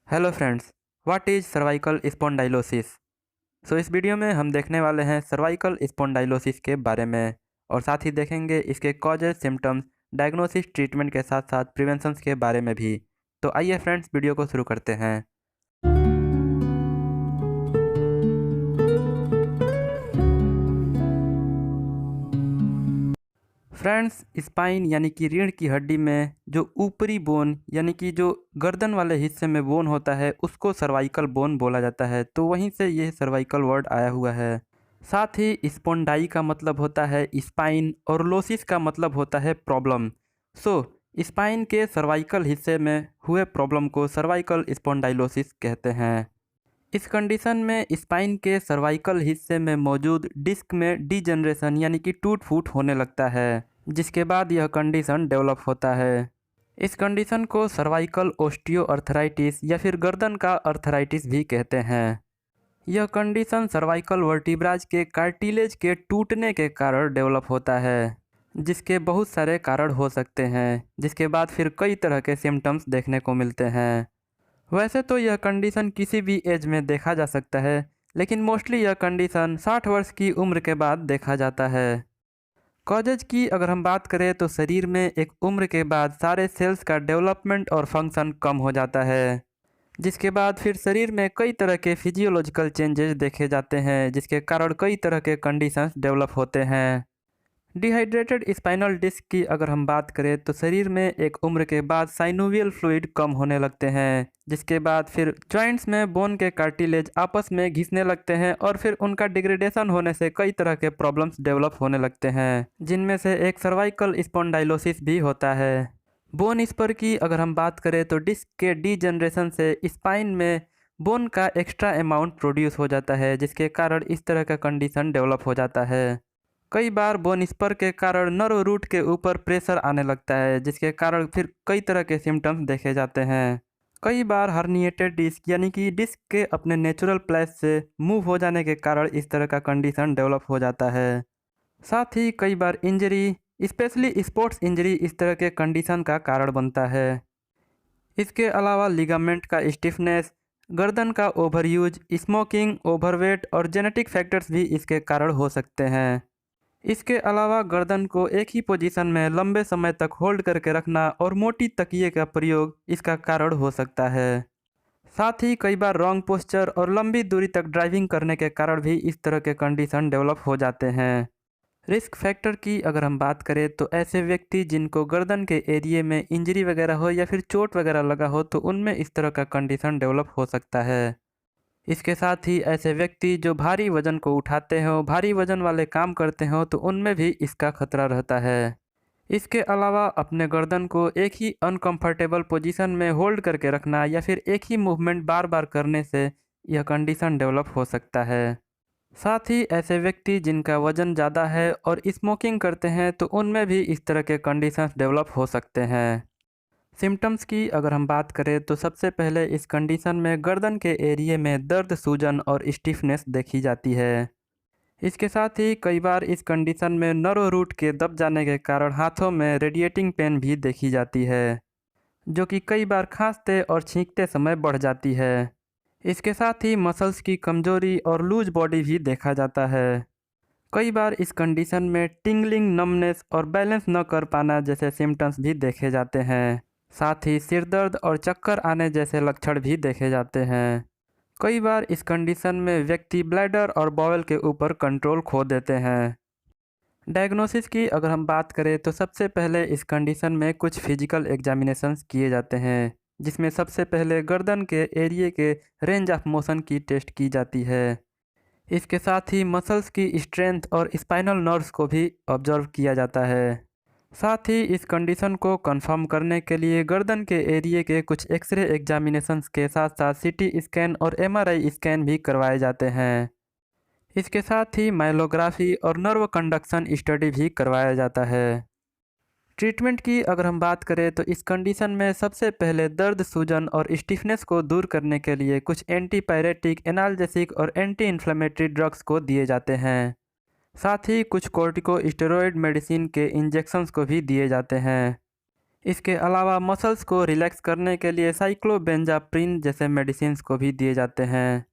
Hello friends, what is cervical spondylosis. इस video में हम देखने वाले हैं सर्वाइकल स्पॉन्डाइलोसिस के बारे में और साथ ही देखेंगे इसके कॉजेज, सिम्टम्स, डायग्नोसिस, ट्रीटमेंट के साथ साथ प्रिवेंशंस के बारे में भी। तो आइए फ्रेंड्स, वीडियो को शुरू करते हैं। फ्रेंड्स, स्पाइन यानी कि रीढ़ की हड्डी में जो ऊपरी बोन यानी कि जो गर्दन वाले हिस्से में बोन होता है उसको सर्वाइकल बोन बोला जाता है। तो वहीं से यह सर्वाइकल वर्ड आया हुआ है। साथ ही स्पॉन्डाई का मतलब होता है स्पाइन और लोसिस का मतलब होता है प्रॉब्लम। स्पाइन के सर्वाइकल हिस्से में हुए प्रॉब्लम को सर्वाइकल स्पॉन्डाइलोसिस कहते हैं। इस कंडीशन में स्पाइन के सर्वाइकल हिस्से में मौजूद डिस्क में डीजनरेशन यानी कि टूट फूट होने लगता है, जिसके बाद यह कंडीशन डेवलप होता है। इस कंडीशन को सर्वाइकल ओस्टियोआर्थराइटिस या फिर गर्दन का अर्थराइटिस भी कहते हैं। यह कंडीशन सर्वाइकल वर्टिब्राज के कार्टिलेज के टूटने के कारण डेवलप होता है, जिसके बहुत सारे कारण हो सकते हैं, जिसके बाद फिर कई तरह के सिम्टम्स देखने को मिलते हैं। वैसे तो यह कंडीशन किसी भी एज में देखा जा सकता है, लेकिन मोस्टली यह कंडीशन 60 वर्ष की उम्र के बाद देखा जाता है। कॉजेज की अगर हम बात करें तो शरीर में एक उम्र के बाद सारे सेल्स का डेवलपमेंट और फंक्शन कम हो जाता है, जिसके बाद फिर शरीर में कई तरह के फिजियोलॉजिकल चेंजेस देखे जाते हैं, जिसके कारण कई तरह के कंडीशंस डेवलप होते हैं। डिहाइड्रेटेड स्पाइनल डिस्क की अगर हम बात करें तो शरीर में एक उम्र के बाद साइनोवियल फ्लूइड कम होने लगते हैं, जिसके बाद फिर जॉइंट्स में बोन के कार्टिलेज आपस में घिसने लगते हैं और फिर उनका डिग्रेडेशन होने से कई तरह के प्रॉब्लम्स डेवलप होने लगते हैं, जिनमें से एक सर्वाइकल स्पॉन्डाइलोसिस भी होता है। बोन स्पर की अगर हम बात करें तो डिस्क के डीजनरेशन से स्पाइन में बोन का एक्स्ट्रा अमाउंट प्रोड्यूस हो जाता है, जिसके कारण इस तरह का कंडीशन डेवलप हो जाता है। कई बार बोन स्पर के कारण नर्व रूट के ऊपर प्रेशर आने लगता है, जिसके कारण फिर कई तरह के सिम्टम्स देखे जाते हैं। कई बार हर्निएटेड डिस्क यानी कि डिस्क के अपने नेचुरल प्लेस से मूव हो जाने के कारण इस तरह का कंडीशन डेवलप हो जाता है। साथ ही कई बार इंजरी, स्पेशली स्पोर्ट्स इंजरी, इस तरह के कंडीशन का कारण बनता है। इसके अलावा लिगामेंट का स्टिफनेस, गर्दन का ओवरयूज, स्मोकिंग, ओवरवेट और जेनेटिक फैक्टर्स भी इसके कारण हो सकते हैं। इसके अलावा गर्दन को एक ही पोजीशन में लंबे समय तक होल्ड करके रखना और मोटी तकिए का प्रयोग इसका कारण हो सकता है। साथ ही कई बार रॉन्ग पोस्चर और लंबी दूरी तक ड्राइविंग करने के कारण भी इस तरह के कंडीशन डेवलप हो जाते हैं। रिस्क फैक्टर की अगर हम बात करें तो ऐसे व्यक्ति जिनको गर्दन के एरिए में इंजरी वगैरह हो या फिर चोट वगैरह लगा हो तो उनमें इस तरह का कंडीशन डेवलप हो सकता है। इसके साथ ही ऐसे व्यक्ति जो भारी वजन को उठाते हो, भारी वजन वाले काम करते हो तो उनमें भी इसका खतरा रहता है। इसके अलावा अपने गर्दन को एक ही अनकंफर्टेबल पोजीशन में होल्ड करके रखना या फिर एक ही मूवमेंट बार बार करने से यह कंडीशन डेवलप हो सकता है। साथ ही ऐसे व्यक्ति जिनका वजन ज़्यादा है और स्मोकिंग करते हैं तो उनमें भी इस तरह के कंडीशंस डेवलप हो सकते हैं। सिम्टम्स की अगर हम बात करें तो सबसे पहले इस कंडीशन में गर्दन के एरिए में दर्द, सूजन और स्टिफनेस देखी जाती है। इसके साथ ही कई बार इस कंडीशन में नर्व रूट के दब जाने के कारण हाथों में रेडिएटिंग पेन भी देखी जाती है, जो कि कई बार खांसते और छींकते समय बढ़ जाती है। इसके साथ ही मसल्स की कमजोरी और लूज बॉडी भी देखा जाता है। कई बार इस कंडीशन में टिंगलिंग, नमनेस और बैलेंस न कर पाना जैसे सिम्टम्स भी देखे जाते हैं। साथ ही सिर दर्द और चक्कर आने जैसे लक्षण भी देखे जाते हैं। कई बार इस कंडीशन में व्यक्ति ब्लैडर और बॉवल के ऊपर कंट्रोल खो देते हैं। डायग्नोसिस की अगर हम बात करें तो सबसे पहले इस कंडीशन में कुछ फिजिकल एग्जामिनेशंस किए जाते हैं, जिसमें सबसे पहले गर्दन के एरिए के रेंज ऑफ मोशन की टेस्ट की जाती है। इसके साथ ही मसल्स की स्ट्रेंथ और स्पाइनल नर्व्स को भी ऑब्जर्व किया जाता है। साथ ही इस कंडीशन को कंफर्म करने के लिए गर्दन के एरिए के कुछ एक्सरे एग्जामिनेशंस के साथ साथ सीटी स्कैन और एमआरआई स्कैन भी करवाए जाते हैं। इसके साथ ही माइलोग्राफी और नर्व कंडक्शन स्टडी भी करवाया जाता है। ट्रीटमेंट की अगर हम बात करें तो इस कंडीशन में सबसे पहले दर्द, सूजन और स्टिफनेस को दूर करने के लिए कुछ एंटीपायरेटिक, एनाल्जेसिक और एंटी इन्फ्लेमेटरी ड्रग्स को दिए जाते हैं। साथ ही कुछ कोर्टिकोस्टेरॉइड मेडिसिन के इंजेक्शंस को भी दिए जाते हैं। इसके अलावा मसल्स को रिलैक्स करने के लिए साइक्लोबेंजाप्रिन जैसे मेडिसिन्स को भी दिए जाते हैं।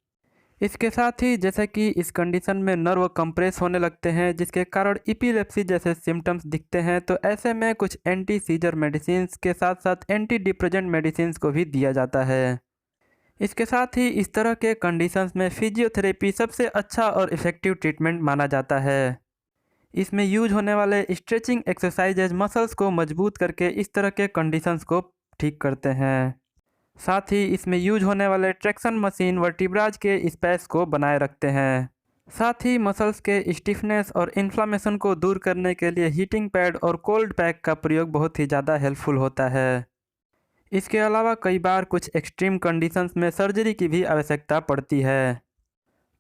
इसके साथ ही जैसे कि इस कंडीशन में नर्व कंप्रेस होने लगते हैं जिसके कारण इपिलेप्सी जैसे सिम्टम्स दिखते हैं, तो ऐसे में कुछ एंटी सीजर मेडिसिन्स के साथ साथ एंटी डिप्रेसेंट मेडिसिन्स को भी दिया जाता है। इसके साथ ही इस तरह के कंडीशंस में फिजियोथेरेपी सबसे अच्छा और इफ़ेक्टिव ट्रीटमेंट माना जाता है। इसमें यूज होने वाले स्ट्रेचिंग एक्सरसाइजेज मसल्स को मजबूत करके इस तरह के कंडीशंस को ठीक करते हैं। साथ ही इसमें यूज होने वाले ट्रैक्शन मशीन वर्टिब्राज के स्पेस को बनाए रखते हैं। साथ ही मसल्स के स्टिफनेस और इन्फ्लामेशन को दूर करने के लिए हीटिंग पैड और कोल्ड पैक का प्रयोग बहुत ही ज़्यादा हेल्पफुल होता है। इसके अलावा कई बार कुछ एक्सट्रीम कंडीशंस में सर्जरी की भी आवश्यकता पड़ती है।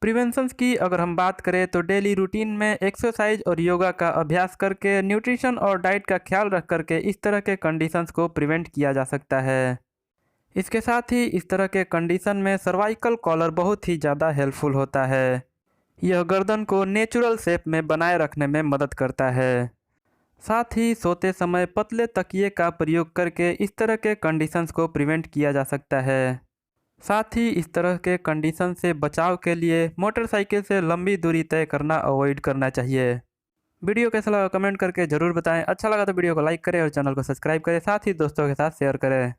प्रिवेंशंस की अगर हम बात करें तो डेली रूटीन में एक्सरसाइज और योगा का अभ्यास करके, न्यूट्रिशन और डाइट का ख्याल रख करके इस तरह के कंडीशंस को प्रिवेंट किया जा सकता है। इसके साथ ही इस तरह के कंडीशन में सर्वाइकल कॉलर बहुत ही ज़्यादा हेल्पफुल होता है। यह गर्दन को नेचुरल शेप में बनाए रखने में मदद करता है। साथ ही सोते समय पतले तकिए का प्रयोग करके इस तरह के कंडीशंस को प्रिवेंट किया जा सकता है। साथ ही इस तरह के कंडीशन से बचाव के लिए मोटरसाइकिल से लंबी दूरी तय करना अवॉइड करना चाहिए। वीडियो कैसा लगा कमेंट करके ज़रूर बताएं। अच्छा लगा तो वीडियो को लाइक करें और चैनल को सब्सक्राइब करें, साथ ही दोस्तों के साथ शेयर करें।